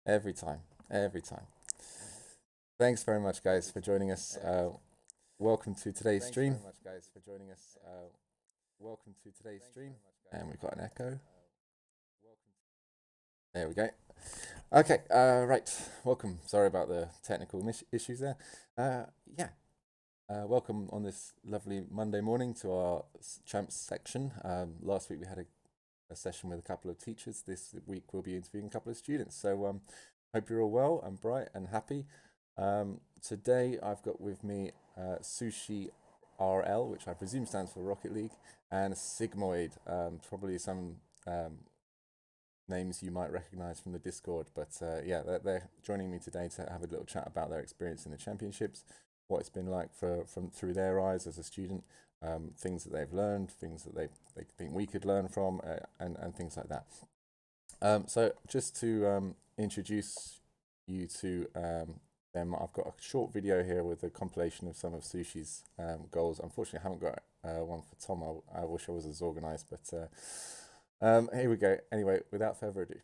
Every time, every time. Thanks very much, guys, for joining us. Welcome to today's stream. Welcome to today's stream. And we've got an echo. There we go. Okay, right. Welcome. Sorry about the technical issues there. Yeah. Welcome on this lovely Monday morning to our champs section. Last week we had a session with a couple of teachers. This week we'll be interviewing a couple of students. So hope you're all well and bright and happy. Today I've got with me Sushi RL, which I presume stands for Rocket League, and Sigmoid, probably some names you might recognize from the Discord. But yeah, they're joining me today to have a little chat about their experience in the championships, what it's been like from through their eyes as a student, things that they've learned, things that they think we could learn from, and things like that. So just to introduce you to them, I've got a short video here with a compilation of some of Sushi's goals. Unfortunately, I haven't got one for Tom. I wish I was as organized, but here we go. Anyway, without further ado.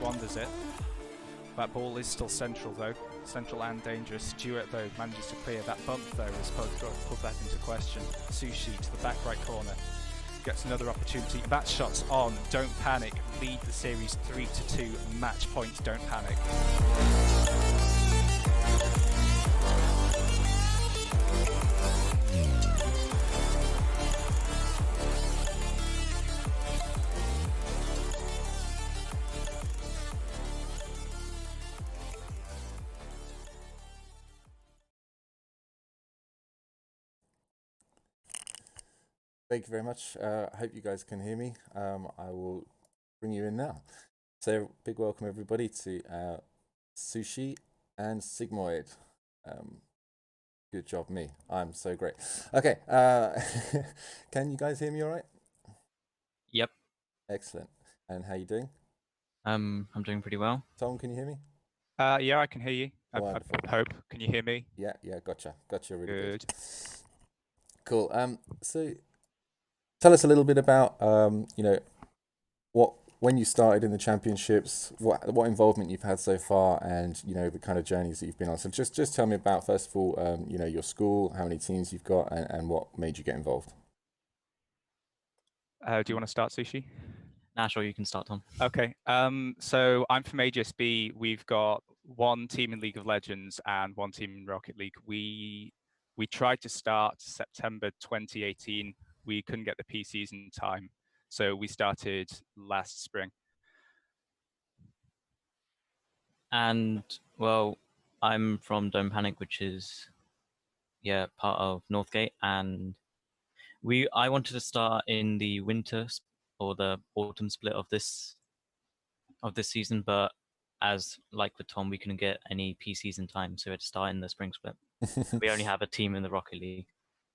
Wanders it. That ball is still central though. Central and dangerous. Stewart though manages to clear that bump though as put that into question. Sushi to the back right corner. Gets another opportunity. That shot's on. Don't panic. Lead the series 3-2. Match point. Don't panic. Thank you very much. I hope you guys can hear me. I will bring you in now. So big welcome everybody to Sushi and Sigmoid. Good job, me. I'm so great. Okay, can you guys hear me all right? Yep. Excellent. And how you doing? I'm doing pretty well. Tom, can you hear me? Yeah, I can hear you. I Wonderful. hope. Can you hear me? Yeah, gotcha. Really good. Good. Cool. So tell us a little bit about when you started in the championships, what involvement you've had so far, and the kind of journeys that you've been on. So just tell me about, first of all, your school, how many teams you've got, and what made you get involved. Do you want to start, Sushi? Nah, sure, you can start, Tom. Okay. So I'm from HSB. We've got one team in League of Legends and one team in Rocket League. We tried to start September 2018. We couldn't get the PCs in time, so we started last spring. And well, I'm from Don't Panic, which is part of Northgate, and I wanted to start in the winter or the autumn split of this season, but as like with Tom, we couldn't get any PCs in time, so we had to start in the spring split. We only have a team in the Rocket League.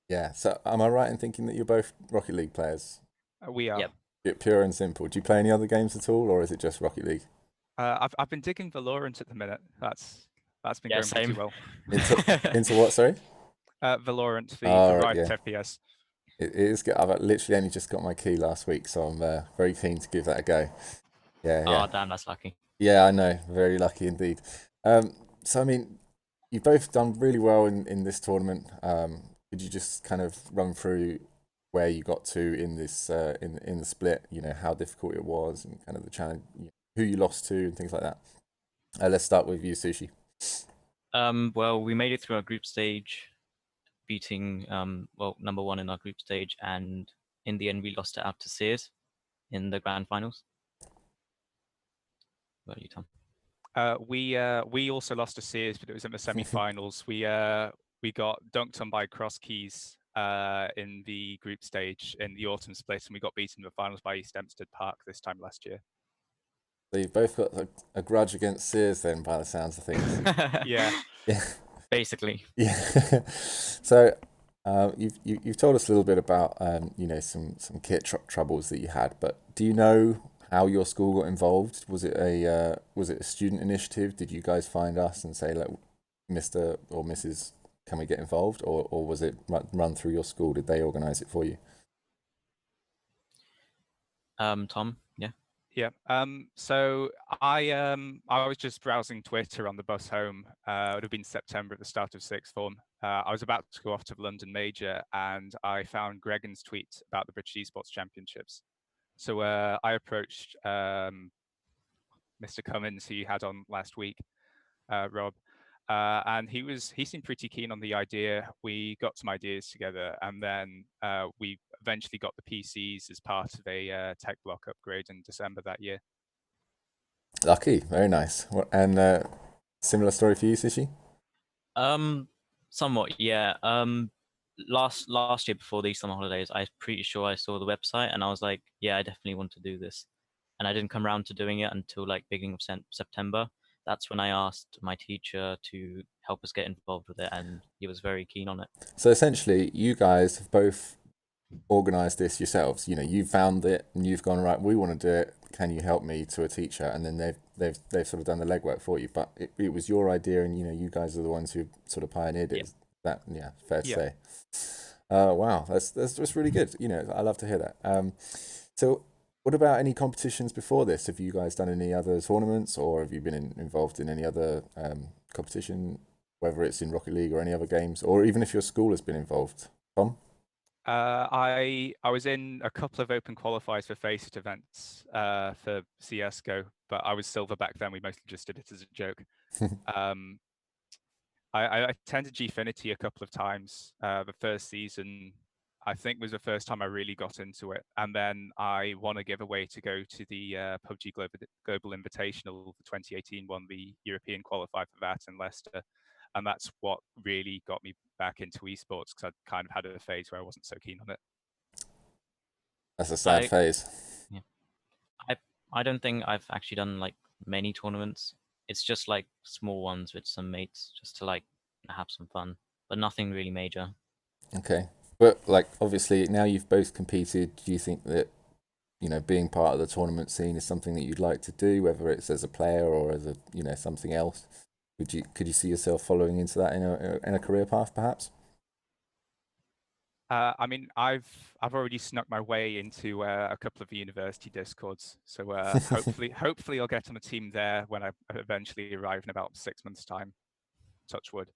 Yeah. So am I right in thinking that you're both Rocket League players? We are. Yep. Pure and simple. Do you play any other games at all, or is it just Rocket League? I've been digging Valorant at the minute. That's been going pretty well. Into what? Sorry. Valorant, the Riot FPS. It is good. I've literally only just got my key last week, so I'm very keen to give that a go. Yeah. Oh, damn, that's lucky. Yeah, I know. Very lucky indeed. So, I mean, you've both done really well in this tournament. Could you just kind of run through where you got to in this in the split? How difficult it was, and kind of the challenge, who you lost to, and things like that. Let's start with you, Sushi. Well, we made it through our group stage, beating number one in our group stage, and in the end we lost it out to Sears in the grand finals. What about you, Tom? We also lost to Sears, but it was in the semi-finals. We got dunked on by Cross Keys in the group stage in the autumn split, and we got beaten in the finals by East Hempstead Park this time last year. So you've both got a grudge against Sears then, by the sounds of things. Yeah. Yeah. Basically. Yeah. So you've told us a little bit about some kit troubles that you had, but do you know how your school got involved? Was it a student initiative? Did you guys find us and say, "Look, Mr. or Mrs. Can we get involved?" Or was it run through your school? Did they organise it for you? Tom, yeah. Yeah. So I was just browsing Twitter on the bus home. It would have been September at the start of sixth form. I was about to go off to the London Major, and I found Gregan's tweet about the British Esports Championships. So I approached Mr. Cummins, who you had on last week, Rob, and he seemed pretty keen on the idea. We got some ideas together, and then we eventually got the PCs as part of a tech block upgrade in December that year. Lucky, very nice. And similar story for you, Sushi? Somewhat, yeah. Last year before the summer holidays, I'm pretty sure I saw the website and I was like, yeah, I definitely want to do this. And I didn't come around to doing it until like beginning of September. That's when I asked my teacher to help us get involved with it, and he was very keen on it. So essentially, you guys have both organised this yourselves. You've found it and you've gone, right, we want to do it. Can you help me, to a teacher? And then they've sort of done the legwork for you. But it was your idea, and you guys are the ones who sort of pioneered it. Yeah. Fair to Yeah. say. Wow, that's really good. I love to hear that. So what about any competitions before this? Have you guys done any other tournaments, or have you been involved in any other competition, whether it's in Rocket League or any other games, or even if your school has been involved? Tom? I was in a couple of open qualifiers for Faceit events for CS:GO, but I was silver back then. We mostly just did it as a joke. I attended Gfinity a couple of times. The first season, I think, was the first time I really got into it, and then I won a giveaway to go to the PUBG Global Invitational for 2018. Won the European qualifier for that in Leicester, and that's what really got me back into esports, because I'd kind of had a phase where I wasn't so keen on it. That's a sad phase. Yeah. I don't think I've actually done like many tournaments. It's just like small ones with some mates, just to like have some fun, but nothing really major. Okay. But like, obviously now you've both competed, do you think that being part of the tournament scene is something that you'd like to do, whether it's as a player or as a something else? Could you see yourself following into that in a career path, perhaps? I mean, I've already snuck my way into a couple of the university discords, so hopefully I'll get on a team there when I eventually arrive in about 6 months' time. Touch wood.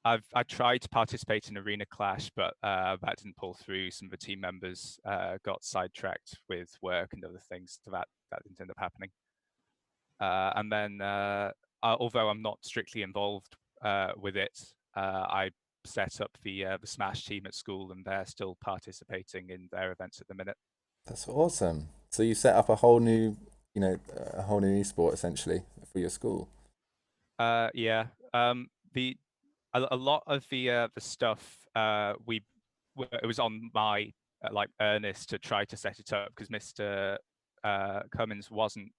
I tried to participate in Arena Clash, but that didn't pull through. Some of the team members got sidetracked with work and other things, so that didn't end up happening. And then, although I'm not strictly involved with it, I set up the Smash team at school, and they're still participating in their events at the minute. That's awesome. So you set up a whole new esport essentially for your school. Yeah. A lot of the stuff it was on my like earnest to try to set it up, because Mr. Cummins wasn't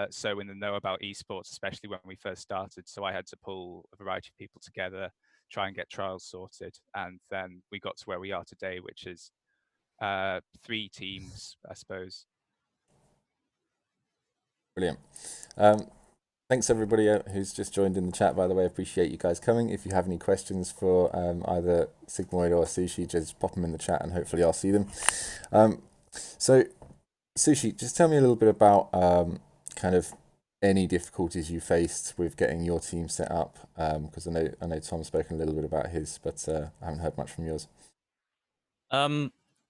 so in the know about esports, especially when we first started. So I had to pull a variety of people together, try and get trials sorted, and then we got to where we are today, which is 3 teams, I suppose. Brilliant. Thanks everybody who's just joined in the chat, by the way. Appreciate you guys coming. If you have any questions for either Sigmoid or Sushi, just pop them in the chat and hopefully I'll see them. So Sushi, just tell me a little bit about kind of any difficulties you faced with getting your team set up, because I know Tom's spoken a little bit about his, but I haven't heard much from yours.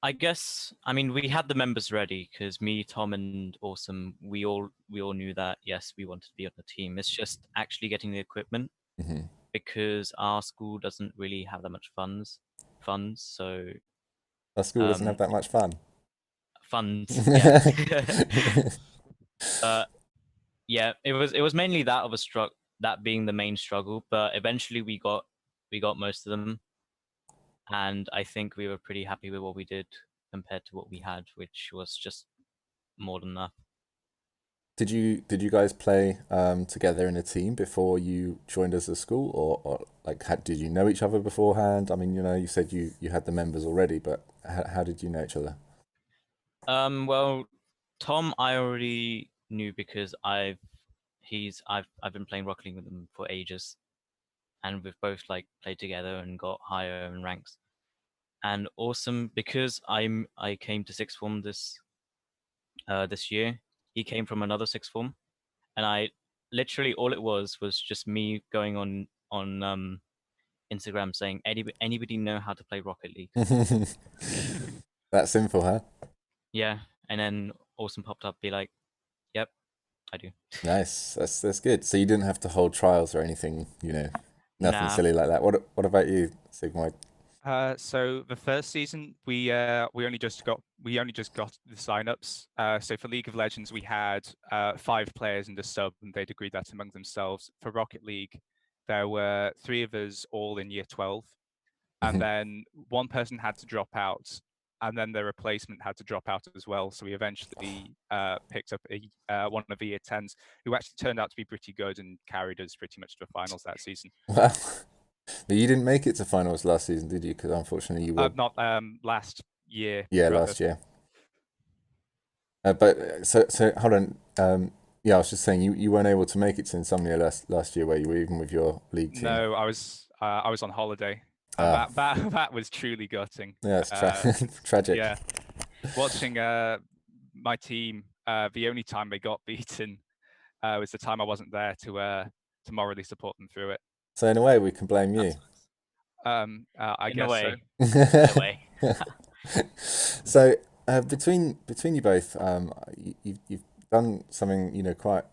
I guess, I mean, we had the members ready, because me, Tom, and Awesome, we all knew that yes, we wanted to be on the team. It's just actually getting the equipment, because our school doesn't really have that much funds. So our school doesn't have that much fun. Funds, yeah. Yeah, it was mainly that of a that being the main struggle, but eventually we got most of them, and I think we were pretty happy with what we did compared to what we had, which was just more than enough. Did you guys play together in a team before you joined us at school, or like did you know each other beforehand? I mean, you said you had the members already, but how did you know each other? Well, Tom, I already knew because I've been playing Rocket League with him for ages, and we've both like played together and got higher in ranks. And awesome because I came to sixth form this year. He came from another sixth form, and I literally all it was just me going on Instagram saying anybody know how to play Rocket League? That simple, huh? Yeah, and then awesome popped up, be like, yep, I do. Nice. That's good. So you didn't have to hold trials or anything, nothing Nah. silly like that. What about you, Sigmund? So the first season we only just got the signups. So for League of Legends we had 5 players in the sub, and they'd agreed that among themselves. For Rocket League, there were 3 of us all in year 12, and Mhm. then one person had to drop out, and then their replacement had to drop out as well. So we eventually picked up one of the year 10s who actually turned out to be pretty good and carried us pretty much to the finals that season. Well, but you didn't make it to finals last season, did you? Because unfortunately you were, Not last year, yeah, rather. last year. But hold on. Yeah, I was just saying you weren't able to make it to Insomnia last year, where you were even with your league team. No, I was on holiday, and Ah, that was truly gutting. yeah, it's Uh, tragic. yeah, watching my team, the only time they got beaten was the time I wasn't there to morally support them through it. So in a way, we can blame That you. sucks. I In a guess so. way. In a way. So between you both, you've done something quite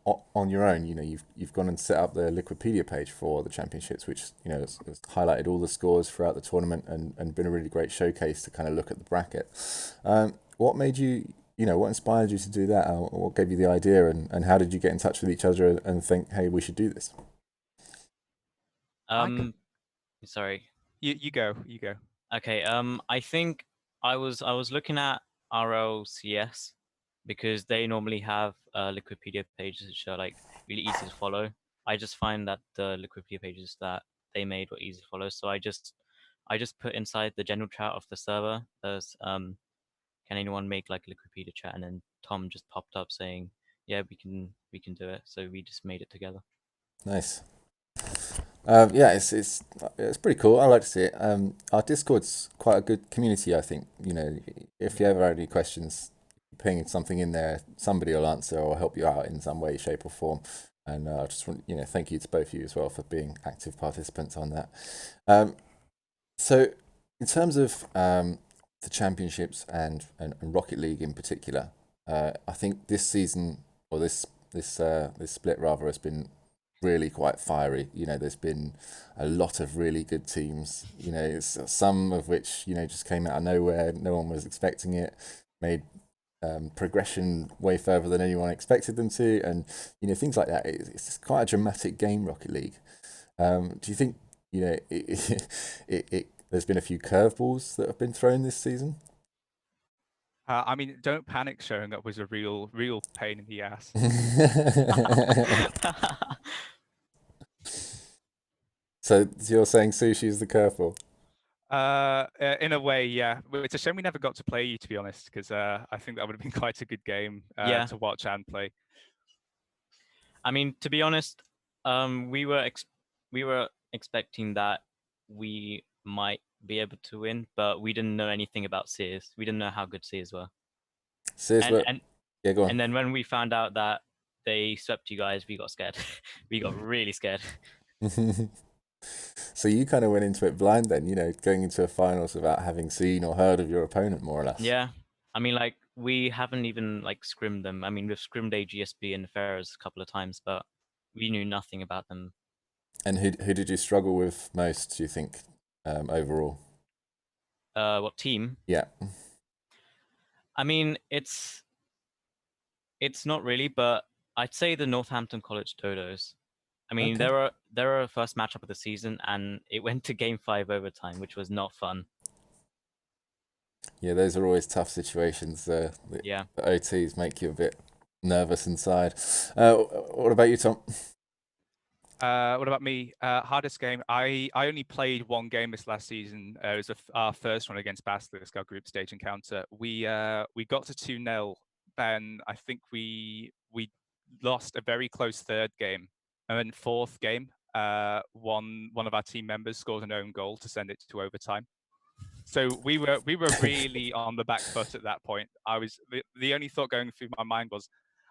on your own. You've gone and set up the Liquipedia page for the championships, which has highlighted all the scores throughout the tournament and been a really great showcase to kind of look at the bracket. What made you? What inspired you to do that? What gave you the idea, and how did you get in touch with each other and think, hey, we should do this? I c- Um, sorry. you go, you go. Okay. I think I was looking at RLCS because they normally have Liquipedia pages which are like really easy to follow. I just find that the Liquipedia pages that they made were easy to follow, so I just put inside the general chat of the server. There's can anyone make like a Liquipedia chat, and then Tom just popped up saying, yeah, we can do it. So we just made it together. Nice. Yeah, it's pretty cool. I like to see it. Our Discord's quite a good community, I think. If you ever have any questions, ping something in there, somebody will answer or help you out in some way, shape, or form. And I just want thank you to both of you as well for being active participants on that. Um, so, in terms of the championships and Rocket League in particular, I think this season or this split rather has been really quite fiery. There's been a lot of really good teams. Some of which just came out of nowhere. No one was expecting it. Made progression way further than anyone expected them to, and things like that. It's just quite a dramatic game, Rocket League. Do you think there's been a few curveballs that have been thrown this season? I mean, Don't Panic showing up was a real pain in the ass. So you're saying sushi is the curveball? In a way, yeah. It's a shame we never got to play you, to be honest, because I think that would have been quite a good game Yeah, to watch and play. I mean, to be honest, we were expecting that we might be able to win, but we didn't know anything about Sears. We didn't know how good Sears were, Says and what? and Yeah, go on. and then when we found out that they swept you guys, we got scared. We got really scared. So you kind of went into it blind then, going into a finals without having seen or heard of your opponent more or less. Yeah, I mean, like we haven't even like scrimmed them. I mean, we've scrimmed AGSB and Ferrers a couple of times, but we knew nothing about them. And who did you struggle with most, do you think, overall? What team? Yeah. I mean, it's It's not really, but I'd say the Northampton College Dodos. I mean, Okay. they're our first matchup of the season, and it went to Game 5 overtime, which was not fun. Yeah, those are always tough situations. Yeah. The OTs make you a bit nervous inside. What about you, Tom? What about me? Hardest game. I only played one game this last season. It was our first one against Basilisk, our group stage encounter. We got to 2-0. Then I think we lost a very close third game, and then fourth game, one of our team members scored an own goal to send it to overtime. So we were really on the back foot at that point. The only thought going through my mind was,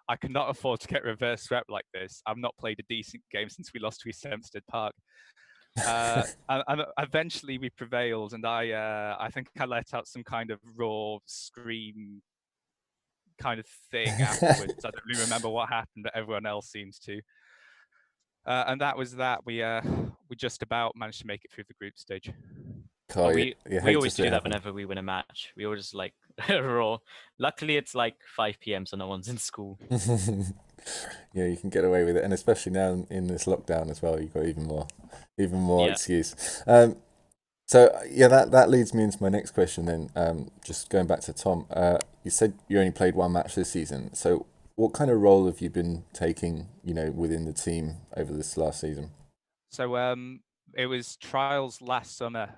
I cannot afford to get reverse swept like this. I've not played a decent game since we lost to East Hempstead Park. And eventually we prevailed, and I think I let out some kind of raw scream kind of thing afterwards. I don't really remember what happened, but everyone else seems to. And that was that. We just about managed to make it through the group stage. Oh, Carl, you we hate to always see it do that happen. whenever we win a match. We always like raw. Luckily, it's like 5 p.m., so no one's in school. Yeah, you can get away with it, and especially now in this lockdown as well, you've got even more Yeah. excuse. So yeah, that leads me into my next question. Then, just going back to Tom, you said you only played one match this season. So, what kind of role have you been taking, within the team over this last season? So it was trials last summer.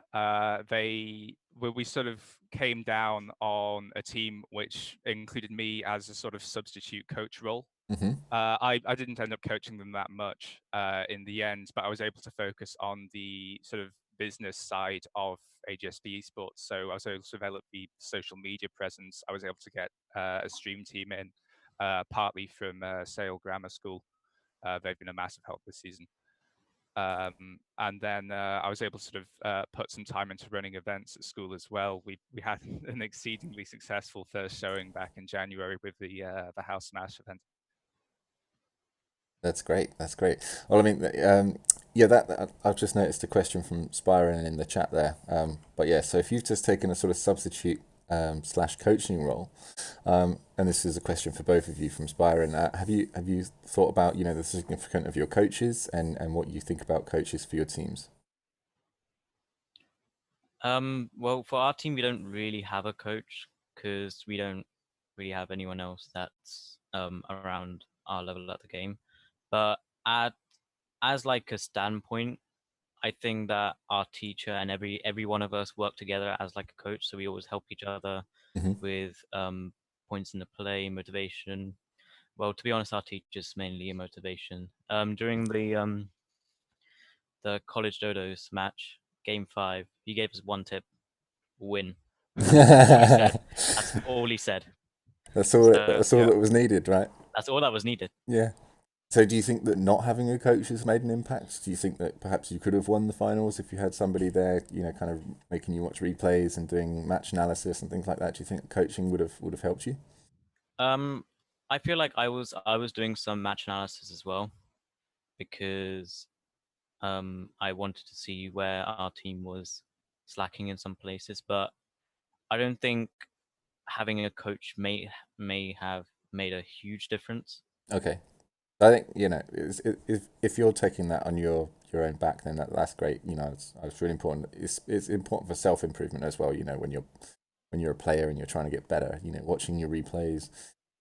We sort of came down on a team which included me as a sort of substitute coach role. Hmm. I didn't end up coaching them that much in the end, but I was able to focus on the sort of business side of AGSB Esports. So I was able to develop the social media presence. I was able to get a stream team in, partly from Sale Grammar School. They've been a massive help this season. And then I was able to sort of put some time into running events at school as well. We had an exceedingly successful first showing back in January with the House Smash event. That's great. That's great. Well, I mean, yeah, I've just noticed a question from Spyron in the chat there. But yeah, so if you've just taken a sort of substitute slash coaching role, and this is a question for both of you from Spyron, have you thought about the significance of your coaches and what you think about coaches for your teams? Well, for our team, we don't really have a coach because we don't really have anyone else that's around our level at the game. But at as like a standpoint, I think that our teacher and every one of us work together as like a coach, so we always help each other Hmm. with points in the play, motivation. Well, to be honest, our teacher's mainly a motivation. During the college dodos match, game 5, he gave us one tip: win. That's all he said. That's all he said. That's all. So That's all Yeah. that was needed, right? that's all that was needed. Yeah. So do you think that not having a coach has made an impact? Do you think that perhaps you could have won the finals if you had somebody there, kind of making you watch replays and doing match analysis and things like that? Do you think coaching would have helped you? Um, I feel like I was doing some match analysis as well because I wanted to see where our team was slacking in some places, but I don't think having a coach may have made a huge difference. Okay. I think if you're taking that on your own back, then that's great. It's really important. It's important for self improvement as well. When you're a player and you're trying to get better. Watching your replays,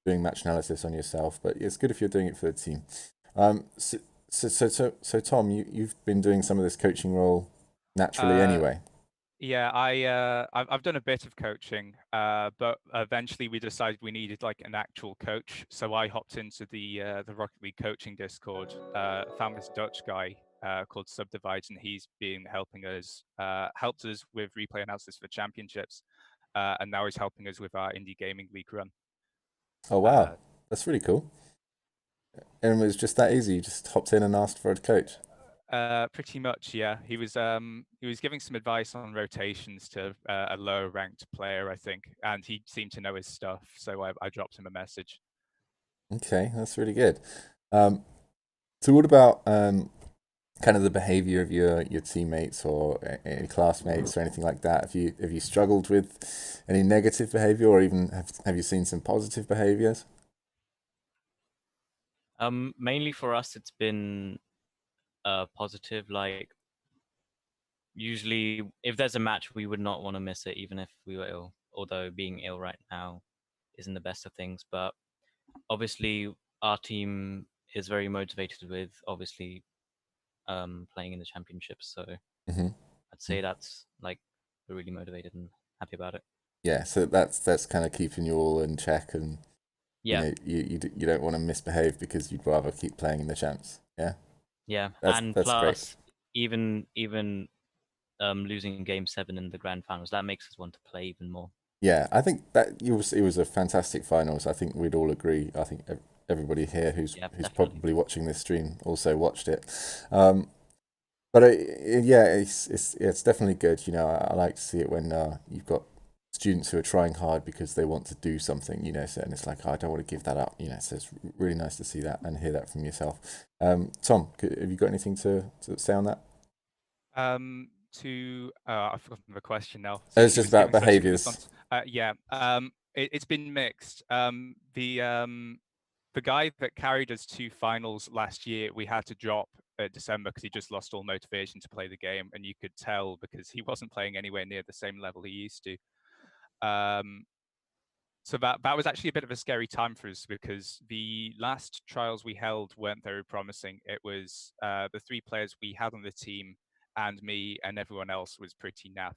doing match analysis on yourself. But it's good if you're doing it for the team. So Tom, you've been doing some of this coaching role naturally Uh, anyway. Yeah, I've done a bit of coaching, but eventually we decided we needed like an actual coach. So I hopped into the Rocket League coaching Discord, found this Dutch guy called Subdivides, and he's been helped us with replay analysis for championships, and now he's helping us with our indie gaming league run. Oh wow, Uh, that's really cool. And it was just that easy. You just hopped in and asked for a coach. Pretty much, yeah. He was giving some advice on rotations to a lower ranked player, I think, and he seemed to know his stuff, so I dropped him a message. Okay, that's really good. Um, so what about kind of the behavior of your teammates or any classmates or anything like that? Have you struggled with any negative behavior, or even have you seen some positive behaviors? Mainly for us, it's been positive. Like usually, if there's a match, we would not want to miss it, even if we were ill. Although being ill right now isn't the best of things, but obviously our team is very motivated with obviously playing in the championships. So Hmm. I'd say that's like we're really motivated and happy about it. Yeah, so that's kind of keeping you all in check, and Yeah, you don't want to misbehave because you'd rather keep playing in the champs. Yeah, yeah, that's and that's great. plus even losing game 7 in the grand finals, that makes us want to play even more. Yeah, I think that it was a fantastic finals. I think we'd all agree. I think everybody here Yeah, who's definitely. probably watching this stream also watched it. Um, but yeah, it's definitely good. I like to see it when you've got students who are trying hard because they want to do something. So and it's like, oh, I don't want to give that up. So it's really nice to see that and hear that from yourself. Tom, have you got anything to say on that? I've forgotten the question now. It's Sushi just was about giving such a good behaviors. response. Yeah. It's been mixed. The guy that carried us to finals last year, we had to drop at December because he just lost all motivation to play the game, and you could tell because he wasn't playing anywhere near the same level he used to. Um, so that was actually a bit of a scary time for us because the last trials we held weren't very promising. It was the 3 players we had on the team and me, and everyone else was pretty naff.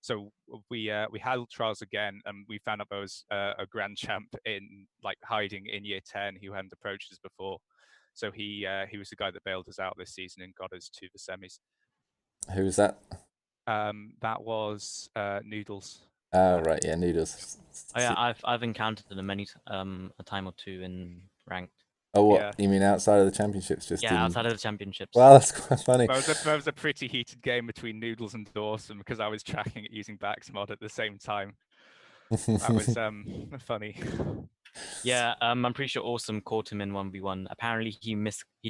So we held trials again, and we found out there was a grand champ in like hiding in year 10 who hadn't approached us before. So he was the guy that bailed us out this season and got us to the semis. Who was that? That was Noodles. Oh, Uh, right, yeah, noodles. Oh yeah, I've encountered them a time or two in ranked. Oh, what? yeah, You mean outside of the championships, just Yeah, in? outside of the championships. Well, that's quite funny. there was a pretty heated game between Noodles and Dawson because I was tracking it using Baxmod at the same time. That was funny. Yeah, I'm pretty sure Awesome caught him in 1v1. Apparently he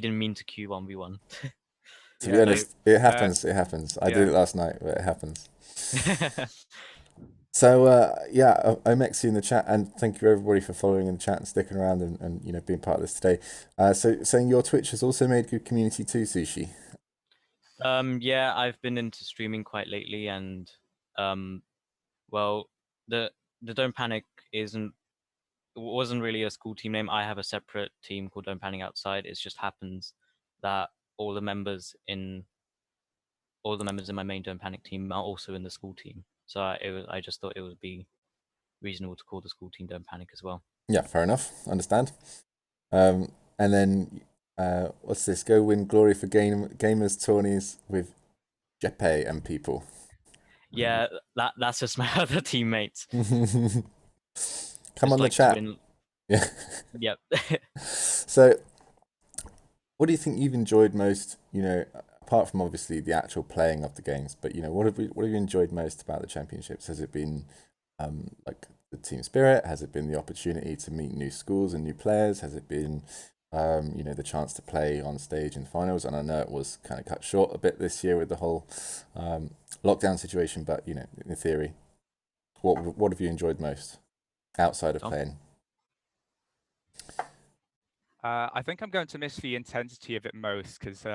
didn't mean to queue 1v1. To be Yeah, So honest, it uh, happens. It happens. I did yeah. it last night, but it happens. So yeah, Omexi in the chat, and thank you everybody for following in the chat and sticking around and being part of this today. So saying your Twitch has also made good community too, Sushi. yeah, I've been into streaming quite lately and um well the Don't Panic wasn't really a school team name. I have a separate team called Don't Panic Outside. It just happens that all the members in my main Don't Panic team are also in the school team. So I just thought it would be reasonable to call the school team Don't Panic as well. Yeah, fair enough. Understand. And then what's this? Go win glory for gamers tourneys with Jeppe and people. Yeah, that's just my other teammates. Come Just on the like to chat. win. Yeah. Yep. So, what do you think you've enjoyed most? Apart from obviously the actual playing of the games, but what have you enjoyed most about the championships? Has it been like the team spirit? Has it been the opportunity to meet new schools and new players? Has it been the chance to play on stage in finals? And I know it was kind of cut short a bit this year with the whole lockdown situation, but in theory, what have you enjoyed most outside of Tom? playing? I think I'm going to miss the intensity of it most because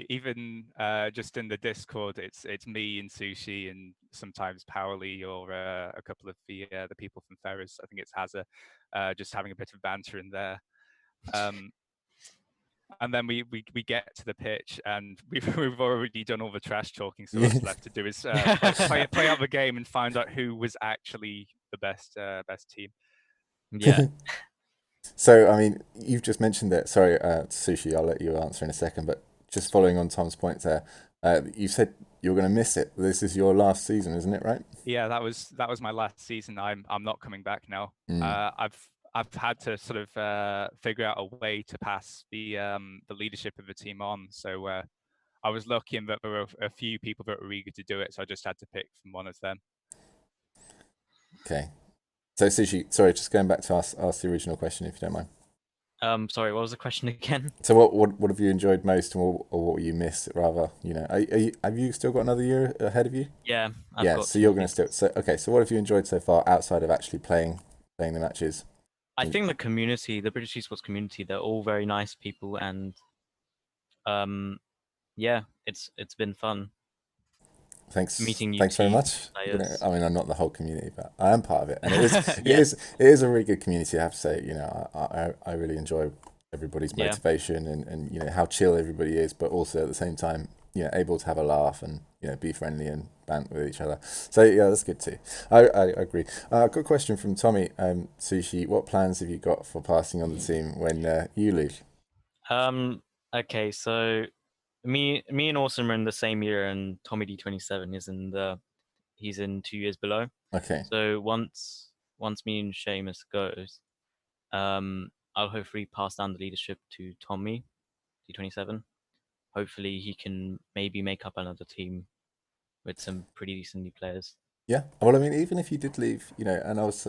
even just in the Discord, it's me and Sushi and sometimes Powerly or a couple of the people from Ferris. I think it's Hazza, just having a bit of banter in there. And then we get to the pitch and we've already done all the trash talking. So all Yeah. that's left to do is play out the game and find out who was actually the best team. Yeah. So, I mean, you've just mentioned it. Sorry, Sushi, I'll let you answer in a second. But just following on Tom's point there, you said you're going to miss it. This is your last season, isn't it? Right? Yeah, that was my last season. I'm not coming back now. Mm. I've had to sort of figure out a way to pass the leadership of the team on. So I was lucky in that there were a few people that were eager to do it. So I just had to pick from one of them. Okay. So, Sushi, sorry, just going back to ask the original question, if you don't mind. Sorry, what was the question again? So, what have you enjoyed most, or what you missed rather? Have you still got another year ahead of you? Yeah, I've Yeah. got So 2 more you're going to seasons. still. So okay. So what have you enjoyed so far outside of actually playing the matches? I think the community, the British esports community, they're all very nice people, and yeah, it's been fun Thanks, meeting new thanks very teams, much. new You know, players. I mean, I'm not the whole community, but I am part of it, and it is, Yeah, it is a really good community. I have to say, you know, I really enjoy everybody's yeah, motivation and you know how chill everybody is, but also at the same time, you know, able to have a laugh and you know be friendly and bant with each other. So yeah, that's good too. I agree. Good question from Tommy. Sushi, what plans have you got for passing on the team when you leave? Okay, so me and Awesome are in the same year, and Tommy D27 is he's in 2 years below. Okay. So once me and Seamus goes, I'll hopefully pass down the leadership to Tommy D27. Hopefully he can maybe make up another team with some pretty decent new players. Yeah. Well, I mean, even if you did leave, you know, and I was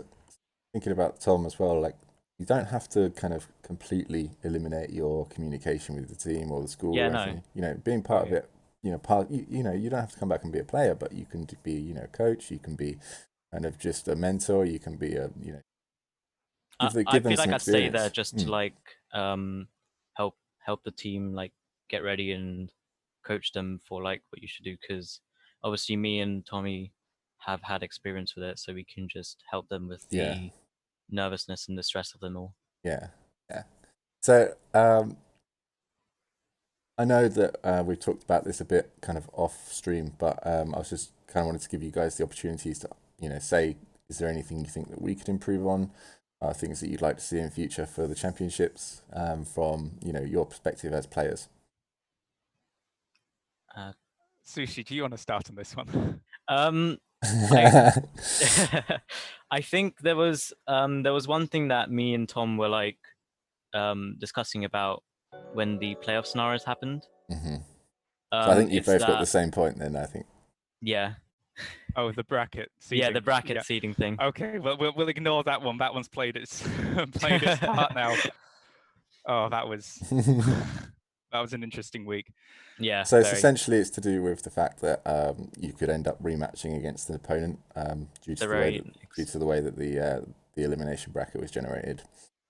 thinking about Tom as well, like you don't have to kind of completely eliminate your communication with the team or the school Yeah, or no, anything. You know, being Oh part of yeah. it, you know, part you know, you don't have to come back and be a player, but you can be, you know, a coach. You can be kind of just a mentor. You can be a, you know, I give them feel some like I'd stay there experience. just to Mm. like help the team like get ready and coach them for like what you should do, because obviously me and Tommy have had experience with it, so we can just help them with Yeah, the nervousness and the stress of them all. yeah, yeah. So I know that we've talked about this a bit kind of off stream, but I was just kind of wanted to give you guys the opportunities to, you know, say, is there anything you think that we could improve on? Things that you'd like to see in future for the championships from, you know, your perspective as players. Uh, Sushi, do you want to start on this one? um, I I think there was one thing that me and Tom were like discussing about when the playoff scenarios happened. Hmm. So I think you've It's both got the that, same point then, I think. yeah, Oh, the bracket yeah, the seeding. bracket Yeah. seeding thing. Okay. Well, we'll ignore that one. That one's played its played its part now. Oh, that was that was an interesting week. Yeah, So it's very. essentially it's to do with the fact that you could end up rematching against an opponent due The to the way very that the elimination bracket was generated.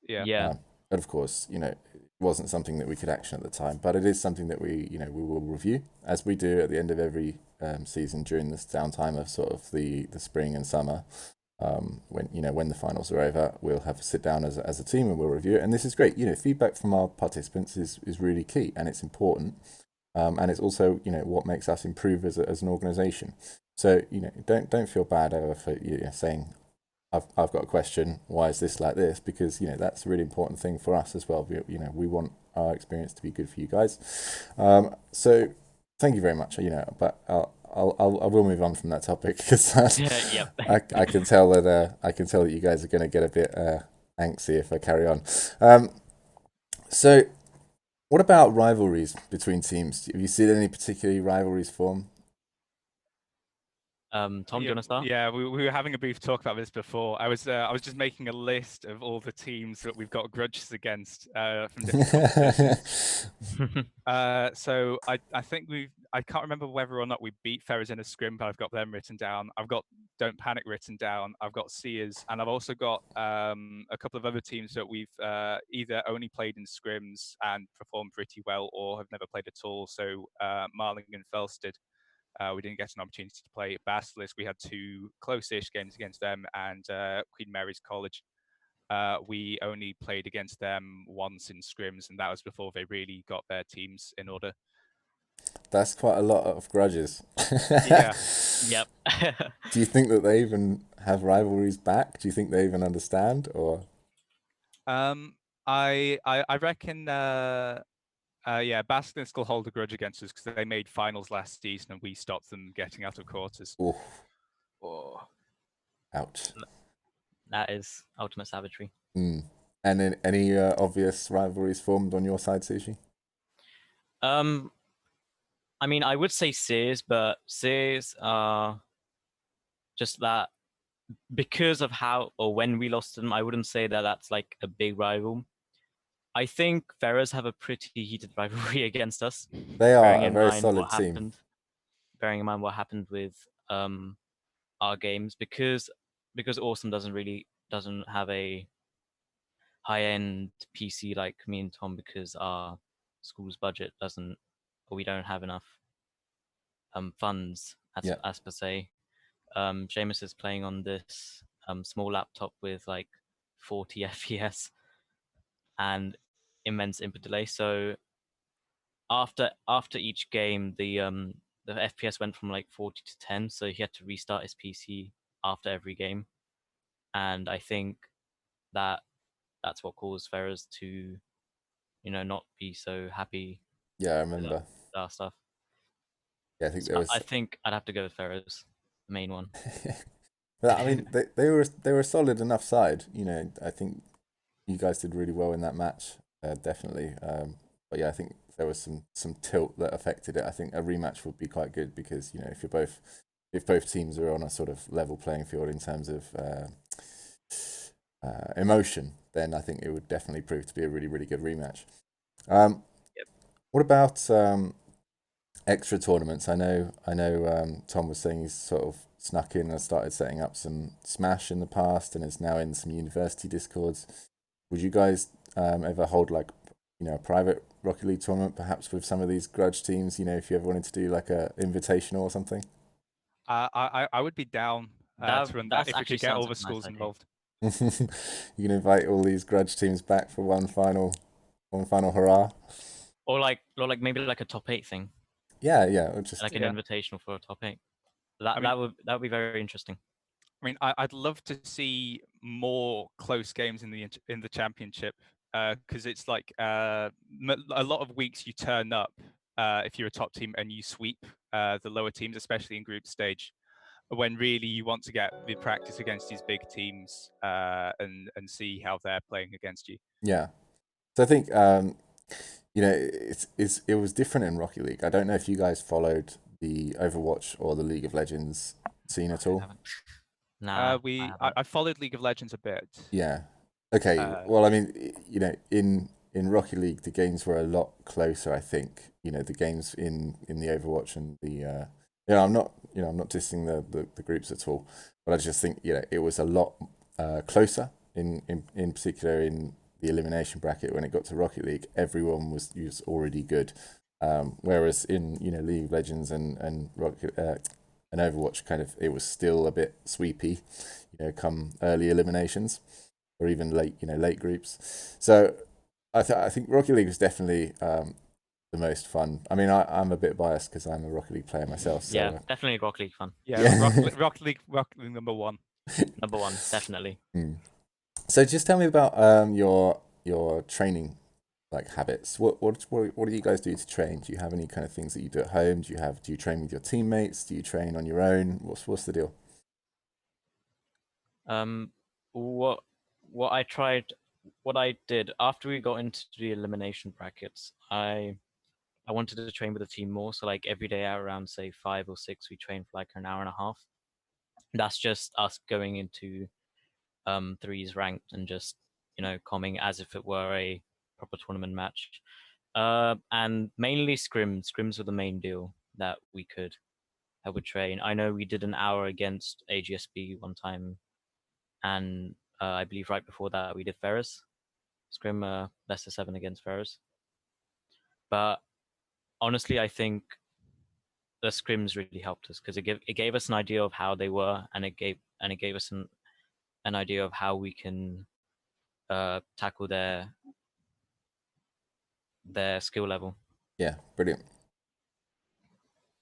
Yeah. yeah, But of course, you know, it wasn't something that we could action at the time, but it is something that you know, we will review as we do at the end of every season during this downtime of sort of the spring and summer. When you know when the finals are over, we'll have a sit down as a team and we'll review it. And this is great. You know, feedback from our participants is really key and it's important. And it's also you know what makes us improve as an organisation. So you know, don't feel bad ever for you know, saying I've got a question. Why is this like this? Because you know that's a really important thing for us as well. You know we want our experience to be good for you guys. So thank you very much. You know, but I will move on from that topic because yep. I can tell that you guys are going to get a bit angsty if I carry on. So what about rivalries between teams? Have you seen any particular rivalries form? Tom, do you Yeah, want to start? yeah, we were having a brief talk about this before. I was just making a list of all the teams that we've got grudges against from different competitions. So I think I can't remember whether or not we beat Ferrers in a scrim, but I've got them written down. I've got Don't Panic written down. I've got Sears, and I've also got a couple of other teams that we've either only played in scrims and performed pretty well, or have never played at all. So Marling and Felsted. We didn't get an opportunity to play. Basilisk, we had two close-ish games against them, and Queen Mary's College. We only played against them once in scrims, and that was before they really got their teams in order. That's quite a lot of grudges. Yeah. Yep. Do you think that they even have rivalries back? Do you think they even understand? Or I reckon. Yeah, Basilisk will hold a grudge against us because they made finals last season and we stopped them getting out of quarters. oh, Oh. ouch. That is ultimate savagery. Mm. And then any obvious rivalries formed on your side, Sushi? Um, I mean, I would say Sears, but Sears are just that because of how or when we lost them. I wouldn't say that that's like a big rival. I think Ferrers have a pretty heated rivalry against us, They bearing are a in very mind solid what team. happened. Bearing in mind what happened with our games, because Awesome doesn't have a high-end PC like me and Tom because our school's budget doesn't, or we don't have enough funds Yeah, as per se. Seamus is playing on this small laptop with like 40 FPS and immense input delay. So after each game, the FPS went from like 40 to 10, so he had to restart his PC after every game, and I think that that's what caused Ferrers to not be so happy yeah, I with remember. our stuff. Yeah, I think So there I was. think I'd have to go with Ferrers, the main one. But I mean, they were a solid enough side. I think you guys did really well in that match, definitely. But yeah, I think there was some tilt that affected it. I think a rematch would be quite good because if both teams are on a sort of level playing field in terms of emotion, then I think it would definitely prove to be a really really good rematch. Um, Yep. what about extra tournaments? I know. Tom was saying he's sort of snuck in and started setting up some Smash in the past, and is now in some university discords. Would you guys ever hold like a private Rocket League tournament, perhaps with some of these grudge teams? If you ever wanted to do like a invitational or something. I would be down to run that That's if we actually could get sounds all like the a nice schools idea. involved. You can invite all these grudge teams back for one final hurrah. Or like maybe like a top 8 thing, Yeah, yeah, or just like an Yeah. invitational for a top 8. I That mean, that would be very interesting. I'd love to see more close games in the championship because it's like a lot of weeks you turn up if you're a top team and you sweep the lower teams, especially in group stage, when really you want to get the practice against these big teams and see how they're playing against you. yeah. So I think it was different in Rocket League. I don't know if you guys followed the Overwatch or the League of Legends scene at I all. haven't. Nah, I haven't. I followed League of Legends a bit. Yeah. Okay. Uh, Well, I mean, in Rocket League, the games were a lot closer. I think the games in the Overwatch and the I'm not dissing the groups at all, but I just think it was a lot closer in particular in the elimination bracket when it got to Rocket League. Everyone was already good, whereas in League of Legends and Rocket and Overwatch, kind of it was still a bit sweepy, come early eliminations or even late groups. So I think Rocket League was definitely the most fun. I mean, I'm a bit biased because I'm a Rocket League player myself. So Yeah, definitely Rocket League fun. yeah, yeah. Rocket League #1. Number one, definitely. So just tell me about your training like habits. What do you guys do to train? Do you have any kind of things that you do at home? Do you train with your teammates? Do you train on your own? What's the deal? Um, what what I tried, what I did after we got into the elimination brackets, I wanted to train with the team more. So like every day at around say 5 or 6, we train for like an hour and a half. That's just us going into threes ranked and just comming as if it were a proper tournament match. And mainly scrims. Scrims were the main deal that I would train. I know we did an hour against AGSB one time, and I believe right before that we did Ferris scrim, Leicester 7 against Ferris. But honestly, I think the scrims really helped us because it gave us an idea of how they were, and it gave us an idea of how we can tackle their skill level. Yeah, brilliant.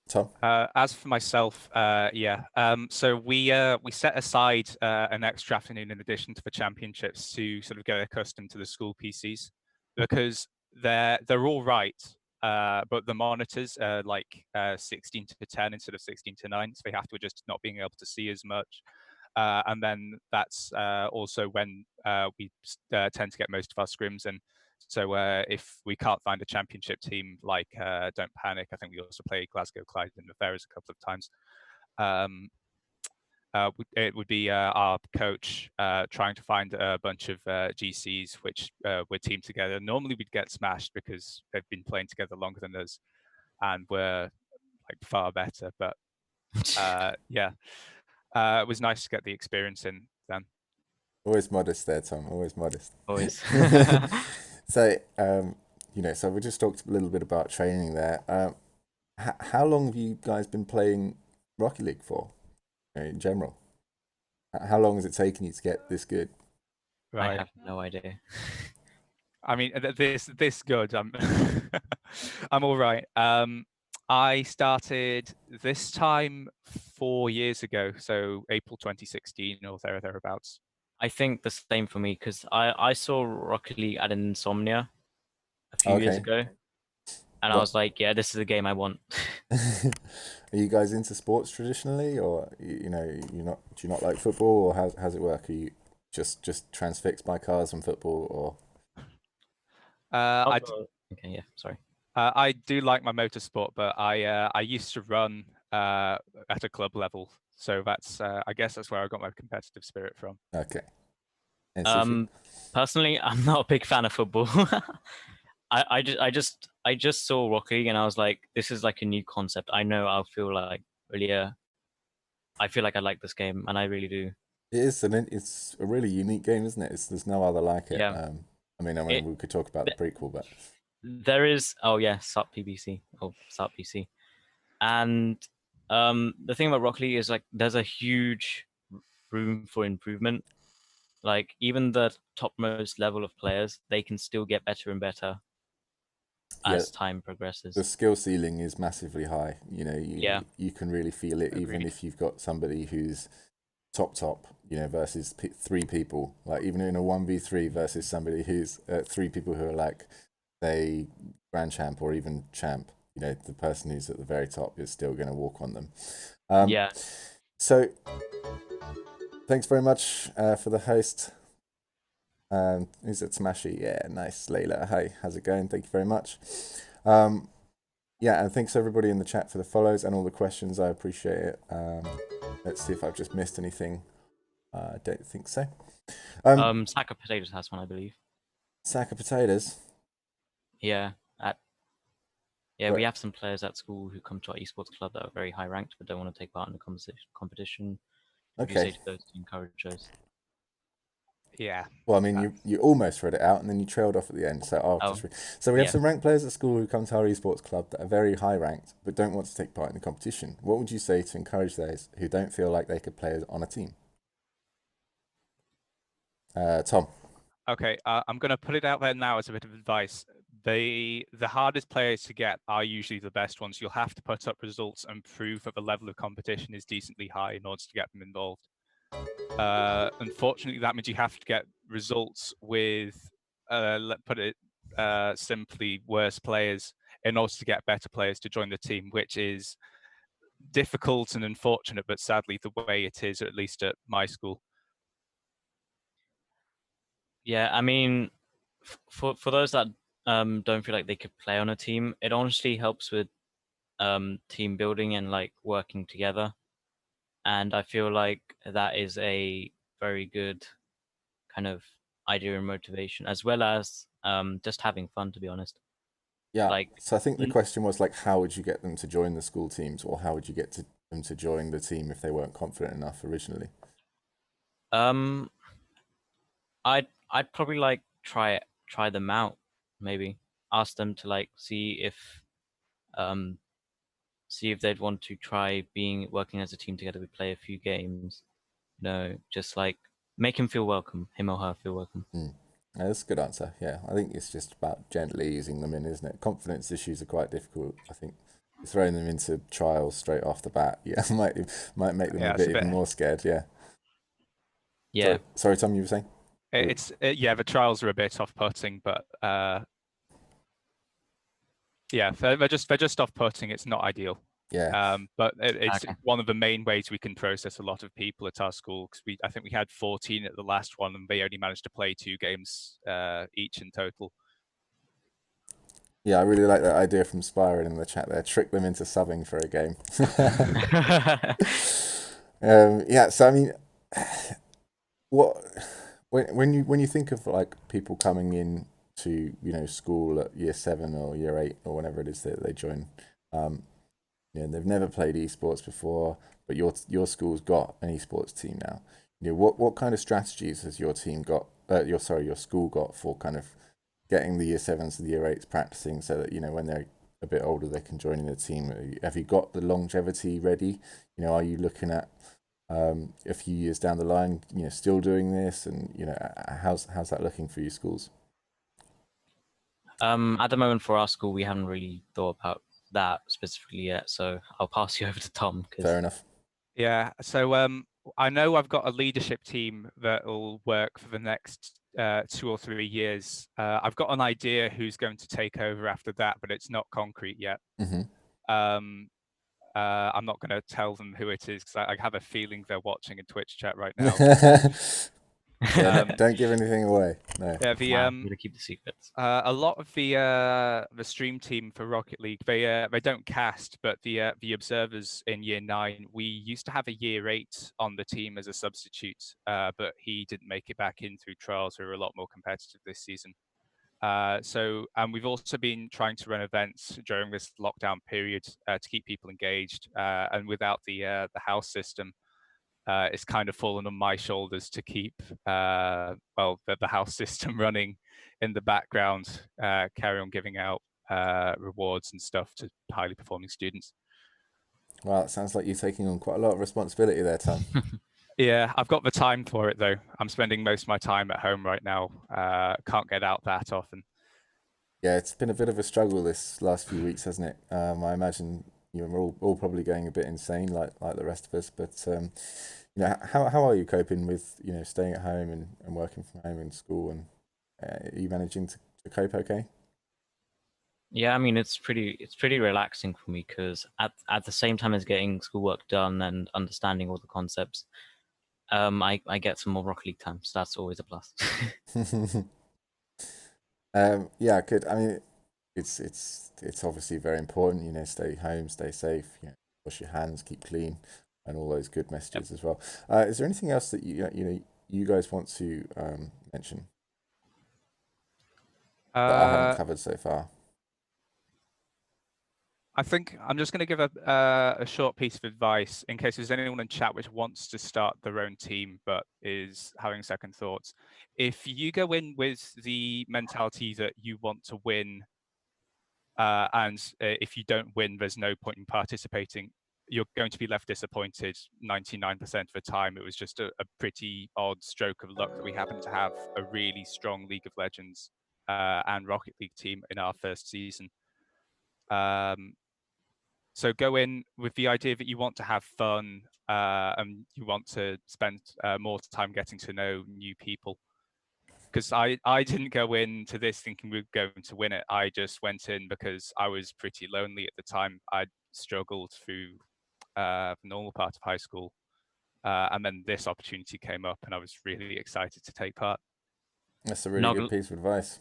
Tom? As for myself, yeah. So we set aside an extra afternoon in addition to the championships to sort of get accustomed to the school PCs because they're all right, but the monitors are like 16 to 10 instead of 16 to 9, so they have to adjust to not being able to see as much. And then that's also when we tend to get most of our scrims in. So if we can't find a championship team like Don't Panic, I think we also play Glasgow Clyde and the Ferries a couple of times. It would be our coach trying to find a bunch of GCs which were teamed together. Normally we'd get smashed because they've been playing together longer than us and we're like far better. But yeah, it was nice to get the experience in then. Always modest there, Tom. Always modest. Always. So, so we just talked a little bit about training there. How long have you guys been playing Rocket League for, in general? How long has it taken you to get this good? I Right. have no idea. I mean, this good. I'm I'm all right. I started this time 4 years ago, so April 2016 or thereabouts. I think the same for me because I saw Rocket League at Insomnia a few years Okay. ago, and I What was like, yeah, this is the game I want. are you guys into sports traditionally, or you not? Do you not like football, or how's it work? Are you just transfixed by cars and football, or Uh, I d- Okay, yeah, sorry. I do like my motorsport, but I used to run at a club level, so that's I guess that's where I got my competitive spirit from. okay? And sushi? Personally, I'm not a big fan of football. I just saw Rocket League and I was like, this is like a new concept. I know I'll feel like really I feel like I like this game and I really do. It's a really unique game, isn't it? There's no other like it. Yeah. I mean, It we could talk about the prequel, but there is oh yeah, SAP PBC or SAP PC. And the thing about Rocket League is like there's a huge room for improvement. Like even the topmost level of players, they can still get better and better yeah, as time the progresses. skill ceiling is massively high. Yeah, You can really feel it, even agreed. if you've got somebody who's top, versus three people. Like even in a 1v3 versus somebody who's three people who are like, say, grand champ or even champ. The person who's at the very top is still going to walk on them. Um, Yeah. so thanks very much for the host. Is it Smashy? Yeah, nice, Layla. Hi, how's it going? Thank you very much. Yeah, and thanks everybody in the chat for the follows and all the questions. I appreciate it. Let's see if I've just missed anything. I don't think so. Sack of Potatoes has one, I believe. Sack of potatoes. Yeah. At Yeah, we Right. have some players at school who come to our esports club that are very high ranked but don't want to take part in the competition. What do you say Okay. to those to encourage those? Yeah. Well, I mean, Uh, you almost read it out, and then you trailed off at the end. So I'll Oh, just read. So we have yeah. some ranked players at school who come to our esports club that are very high ranked, but don't want to take part in the competition. What would you say to encourage those who don't feel like they could play on a team? Tom. Okay, I'm going to put it out there now as a bit of advice. The hardest players to get are usually the best ones. You'll have to put up results and prove that the level of competition is decently high in order to get them involved. Unfortunately, that means you have to get results with, let put it simply, worse players in order to get better players to join the team, which is difficult and unfortunate, but sadly the way it is, at least at my school. Yeah, I mean, for those that don't feel like they could play on a team, it honestly helps with team building and like working together. And I feel like that is a very good kind of idea and motivation, as well as just having fun, to be honest. Yeah. Like, So I think the question was like, how would you get them to join the school teams, or how would you get them to join the team if they weren't confident enough originally? um, I'd probably like try them out, maybe ask them to like um see if they'd want to try being working as a team together. We play a few games, just like make him feel welcome, him or her feel welcome. Mm. Yeah, that's a good answer. Yeah, I think it's just about gently easing them in, isn't it? Confidence issues are quite difficult. I think throwing them into trials straight off the bat, yeah, might make them a Yeah, it's bit a bit. even more scared. Yeah. Yeah, Sorry, Tom, you were saying? Yeah, the trials are a bit off-putting, but yeah, they're just off-putting. It's not ideal. Yeah. But it's okay. one of the main ways we can process a lot of people at our school, because I think we had 14 at the last one, and they only managed to play 2 games each in total. Yeah, I really like that idea from Spyron in the chat there. Trick them into subbing for a game. Yeah, so I mean, what when you think of like people coming in to school at year 7 or year 8 or whenever it is that they join, um, they've never played esports before, but your school's got an esports team now. what kind of strategies has your team got? Your school got for kind of getting the year sevens and the year eights practicing, so that when they're a bit older they can join in the team. Have you got the longevity ready? Are you looking at a few years down the line, still doing this, and how's that looking for you schools? At the moment for our school, we haven't really thought about that specifically yet. So I'll pass you over to Tom Fair because enough. Yeah, so I know I've got a leadership team that will work for the next 2 or 3 years. I've got an idea who's going to take over after that, but it's not concrete yet. Hmm. Um, I'm not going to tell them who it is because I have a feeling they're watching in Twitch chat right now. Yeah, no, Um, don't give anything away. No. yeah, we're gonna keep the secrets. a lot of the stream team for Rocket League, they don't cast, but the observers in year 9, we used to have a year 8 on the team as a substitute, but he didn't make it back in through trials. We were a lot more competitive this season. And we've also been trying to run events during this lockdown period to keep people engaged. And without the house system, it's kind of fallen on my shoulders to keep the house system running in the background, carry on giving out rewards and stuff to highly performing students. Well, it sounds like you're taking on quite a lot of responsibility there, Tom. Yeah, I've got the time for it though. I'm spending most of my time at home right now. Can't get out that often. Yeah, it's been a bit of a struggle this last few weeks, hasn't it? I imagine we're all probably going a bit insane, like the rest of us. But how are you coping with staying at home and working from home and school, and are you managing to cope okay? Yeah, I mean it's pretty relaxing for me because at the same time as getting schoolwork done and understanding all the concepts, I get some more Rocket League time, so that's always a plus. Yeah, good. I mean, it's obviously very important. Stay home, stay safe. Wash your hands, keep clean, and all those good Yep. messages as well. Is there anything else that you guys want to mention that I haven't Uh, covered so far? I think I'm just going to give a short piece of advice in case there's anyone in chat which wants to start their own team but is having second thoughts. If you go in with the mentality that you want to win, and if you don't win, there's no point in participating, you're going to be left disappointed 99% of the time. It was just a pretty odd stroke of luck that we happened to have a really strong League of Legends and Rocket League team in our first season. Um, so go in with the idea that you want to have fun and you want to spend more time getting to know new people. Because I didn't go into this thinking we were going to win it. I just went in because I was pretty lonely at the time. I struggled through the normal part of high school. And then this opportunity came up and I was really excited to take part. That's a really Not good gonna, piece of advice.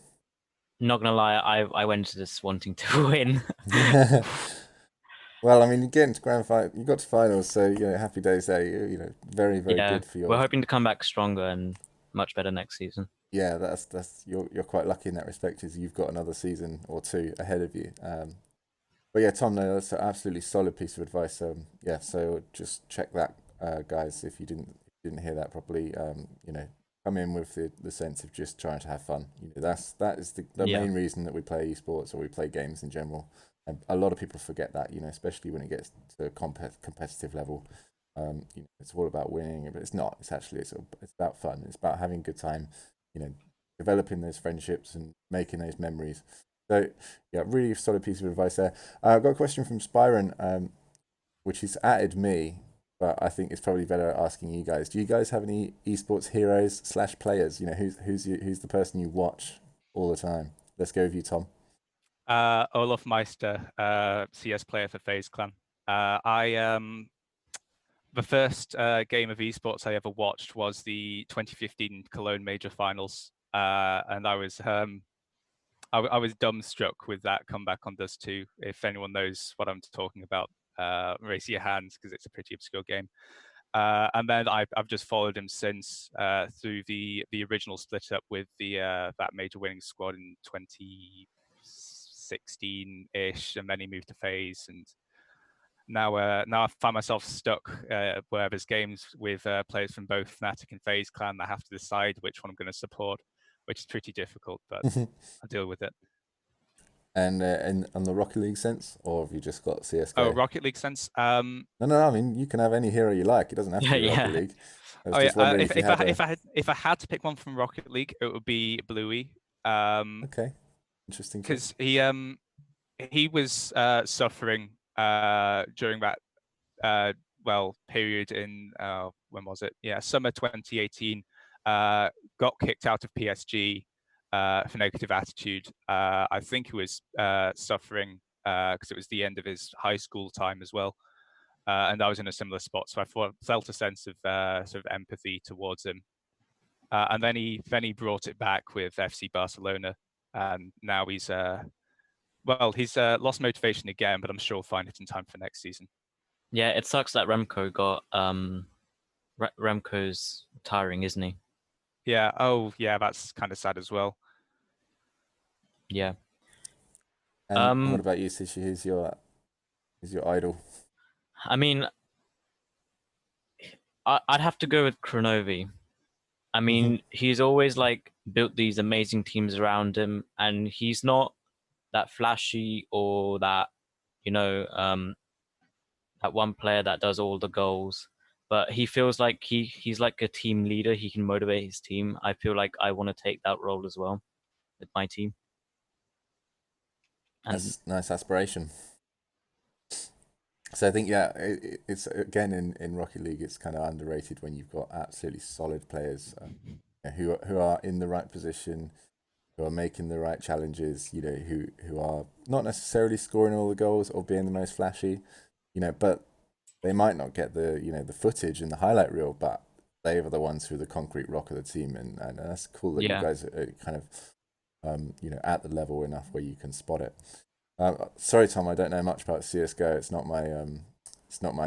not gonna lie, I went to this wanting to win. Well, I mean, you get into grand final, you got to finals, so happy days there. Very very Yeah, good for we're your. hoping to come back stronger and much better next season. Yeah, that's you're quite lucky in that respect, is you've got another season or two ahead of you. But yeah, Tom, no, that's an absolutely solid piece of advice. Yeah, so just check that, guys, if you didn't hear that properly. Come in with the sense of just trying to have fun. That is the Yeah, main reason that we play esports or we play games in general. And a lot of people forget that, especially when it gets to a competitive level. It's all about winning, but it's not. It's about fun. It's about having a good time. You know, developing those friendships and making those memories. So yeah, really solid piece of advice there. I've got a question from Spyron, which he's added me, but I think it's probably better asking you guys. Do you guys have any esports heroes slash players? Who's the person you watch all the time? Let's go with you, Tom. Olaf Meister, CS player for FaZe Clan. I The first game of esports I ever watched was the 2015 Cologne Major Finals, and I was dumbstruck with that comeback on Dust 2. If anyone knows what I'm talking about, raise your hands because it's a pretty obscure game. And then I've just followed him since through the original split up with that major winning squad in 2016-ish, and then he moved to FaZe, and now I find myself stuck where there's games with players from both Fnatic and FaZe Clan. I have to decide which one I'm going to support, which is pretty difficult, but I deal with it. And on the Rocket League sense, or have you just got CS:GO? Oh, Rocket League sense. No. I mean, you can have any hero you like. It doesn't have to be Rocket League. I was just wondering if you had if I had to pick one from Rocket League, it would be Bluey. Okay, interesting. Because he was suffering during that period in when was it? Yeah, summer 2018. Got kicked out of PSG for negative attitude. I think he was suffering because it was the end of his high school time as well. And I was in a similar spot, so I felt a sense of sort of empathy towards him. And then he brought it back with FC Barcelona, and now he's lost motivation again, but I'm sure he'll find it in time for next season. Yeah, it sucks that Remco got Remco's retiring, isn't he? Yeah. Oh, yeah. That's kind of sad as well. Yeah. And what about you, Sishi? Who's your idol? I mean, I'd have to go with Kronovi. I mean, he's always like built these amazing teams around him, and he's not that flashy or that, that one player that does all the goals. But he feels like he's like a team leader. He can motivate his team. I feel like I want to take that role as well with my team. And that's nice aspiration. So I think it's again in Rocket League, it's kind of underrated when you've got absolutely solid players who are in the right position, who are making the right challenges. Who are not necessarily scoring all the goals or being the most flashy, but they might not get the footage in the highlight reel, but they are the ones who are the concrete rock of the team, and that's cool that you guys are kind of at the level enough where you can spot it. Sorry, Tom, I don't know much about CS:GO. It's not my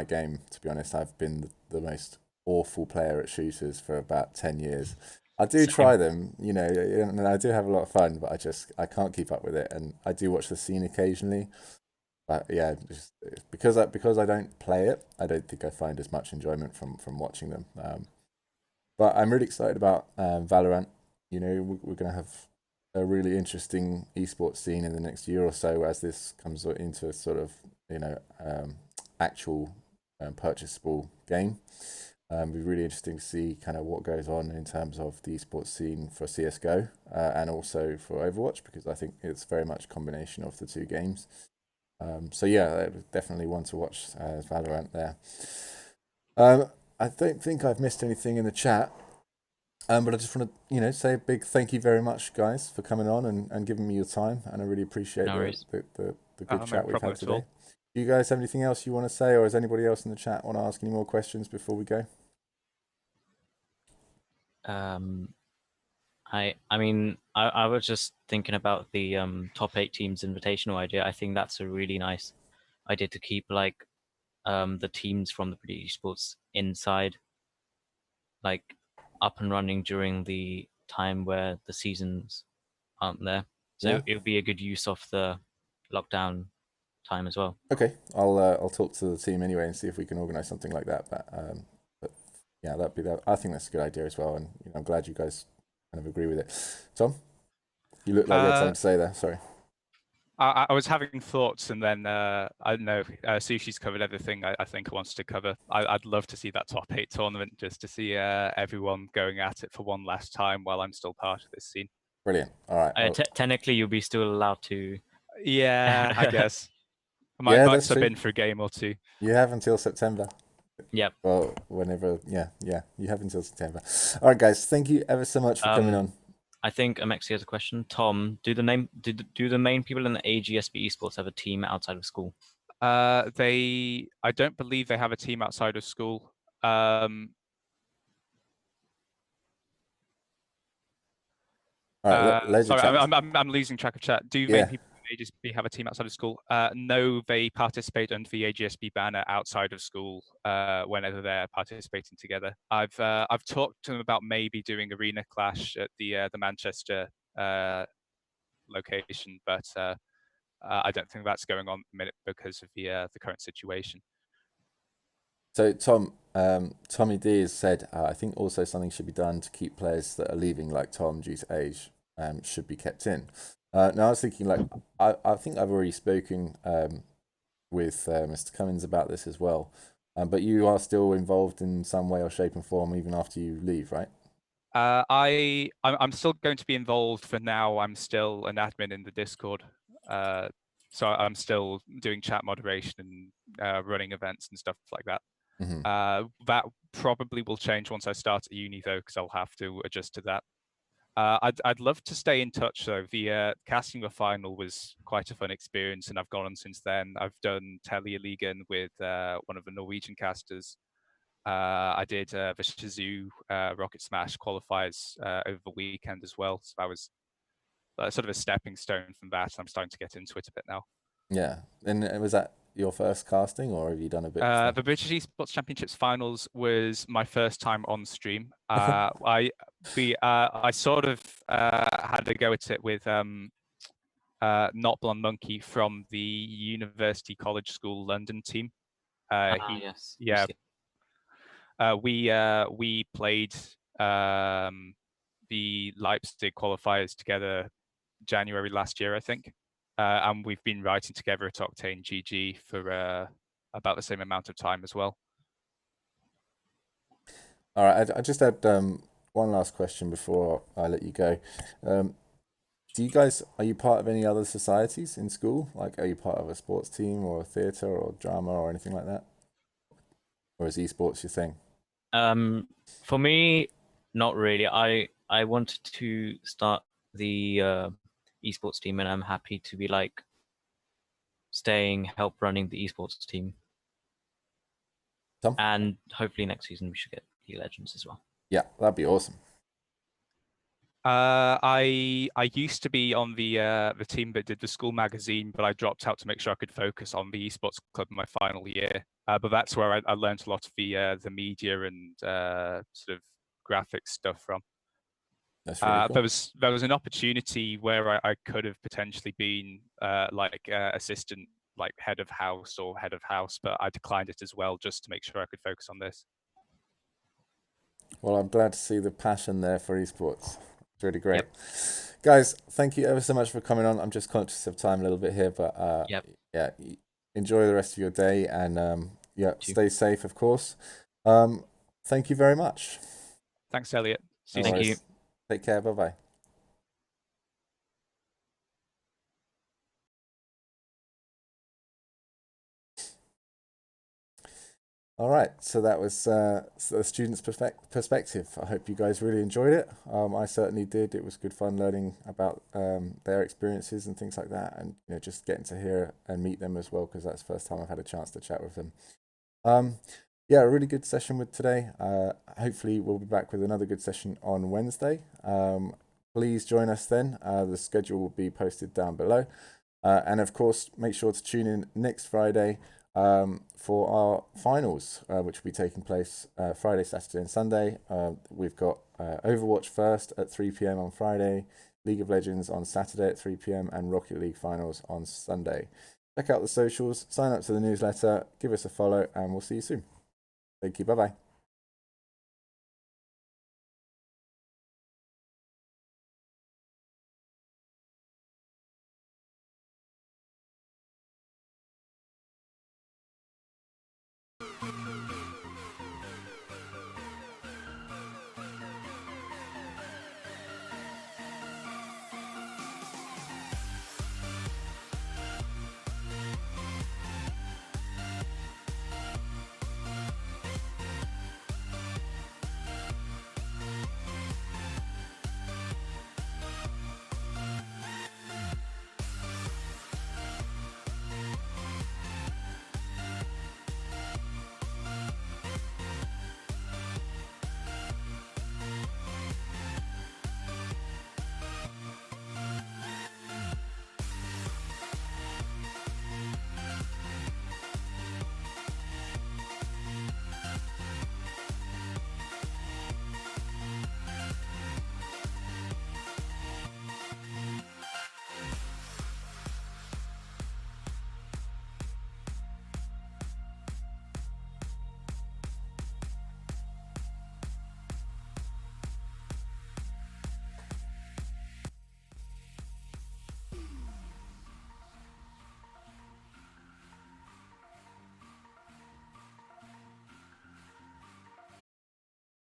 game, to be honest. I've been the most awful player at shooters for about 10 years. I do try them, and I do have a lot of fun, but I can't keep up with it. And I do watch the scene occasionally, but yeah, just because I don't play it, I don't think I find as much enjoyment from watching them. But I'm really excited about Valorant. We're gonna have a really interesting esports scene in the next year or so as this comes into a sort of actual purchasable game. It'll be really interesting to see kind of what goes on in terms of the esports scene for CS:GO and also for Overwatch, because I think it's very much a combination of the two games. So yeah, definitely one to watch Valorant there. I don't think I've missed anything in the chat. But I just want to, say a big thank you very much, guys, for coming on and giving me your time, and I really appreciate the good chat we've had today. Do you guys have anything else you want to say, or does anybody else in the chat want to ask any more questions before we go? I mean, I was just thinking about the top 8 teams invitational idea. I think that's a really nice idea to keep like the teams from the British Esports inside, like up and running during the time where the seasons aren't there. So it would be a good use of the lockdown time as well. Okay, I'll talk to the team anyway and see if we can organise something like that. But yeah, that'd be that. I think that's a good idea as well, and I'm glad you guys kind of agree with it. Tom, you look like you had something to say there. Sorry. I was having thoughts, and then I don't know. Sushi's covered everything I think I wanted to cover. I'd love to see that top 8 tournament, just to see everyone going at it for one last time while I'm still part of this scene. Brilliant. All right. Technically, you'll be still allowed to. Yeah, I guess. I might sub in for a game or two. You have until September. Yep. Well, whenever. Yeah. You have until September. All right, guys. Thank you ever so much for coming on. I think Amexi has a question. Tom, do the main people in the AGSB esports have a team outside of school? I don't believe they have a team outside of school. All right, sorry, I'm losing track of chat. Do main people in AGSB have a team outside of school? No, they participate under the AGSB banner outside of school whenever they're participating together. I've talked to them about maybe doing arena clash at the Manchester location, but I don't think that's going on at the minute because of the current situation. So Tom, Tommy D has said, I think also something should be done to keep players that are leaving, like Tom, due to age, should be kept in. Now I was thinking, like, I think I've already spoken with Mr. Cummins about this as well, but you are still involved in some way or shape and form even after you leave, right? I'm still going to be involved for now. I'm still an admin in the Discord, so I'm still doing chat moderation and running events and stuff like that. Mm-hmm. That probably will change once I start at uni though, because I'll have to adjust to that. I'd love to stay in touch though. The casting the final was quite a fun experience, and I've gone on since then. I've done Teleligaen with one of the Norwegian casters. I did the Shazoo Rocket Smash qualifiers over the weekend as well. So that was sort of a stepping stone from that. I'm starting to get into it a bit now. Yeah, and was that your first casting, or have you done a bit before? The British Esports Championships finals was my first time on stream. I sort of had a go at it with Not Blonde Monkey from the University College School London team. Yes. Yeah, we played the Leipzig qualifiers together January last year, I think, and we've been writing together at Octane GG for about the same amount of time as well. All right, I just had one last question before I let you go. Do you guys, are you part of any other societies in school? Like, are you part of a sports team or a theatre or drama or anything like that? Or is esports your thing? For me, not really. I wanted to start the esports team, and I'm happy to be like help running the esports team. Tom? And hopefully next season we should get League of Legends as well. Yeah, that'd be awesome. I used to be on the team that did the school magazine, but I dropped out to make sure I could focus on the esports club in my final year. But that's where I learned a lot of the media and sort of graphics stuff from. That's really cool. There was an opportunity where I could have potentially been assistant, like head of house or head of house, but I declined it as well just to make sure I could focus on this. Well, I'm glad to see the passion there for esports. It's really great. Yep. Guys, thank you ever so much for coming on. I'm just conscious of time a little bit here, but Yep. yeah, enjoy the rest of your day and yeah, Too. stay safe, of course. Thank you very much. Thanks, Elliot. See you No Thank soon. you. worries. Take care. Bye bye. All right, so that was the student's perspective. I hope you guys really enjoyed it. I certainly did. It was good fun learning about their experiences and things like that, and just getting to hear and meet them as well, because that's the first time I've had a chance to chat with them. Yeah, a really good session with today. Hopefully, we'll be back with another good session on Wednesday. Please join us then. The schedule will be posted down below, and of course, make sure to tune in next Friday for our finals, which will be taking place Friday, Saturday, and Sunday. We've got Overwatch first at 3 p.m. on Friday, League of Legends on Saturday at 3 p.m., and Rocket League finals on Sunday. Check out the socials, sign up to the newsletter, give us a follow, and we'll see you soon. Thank you. Bye bye.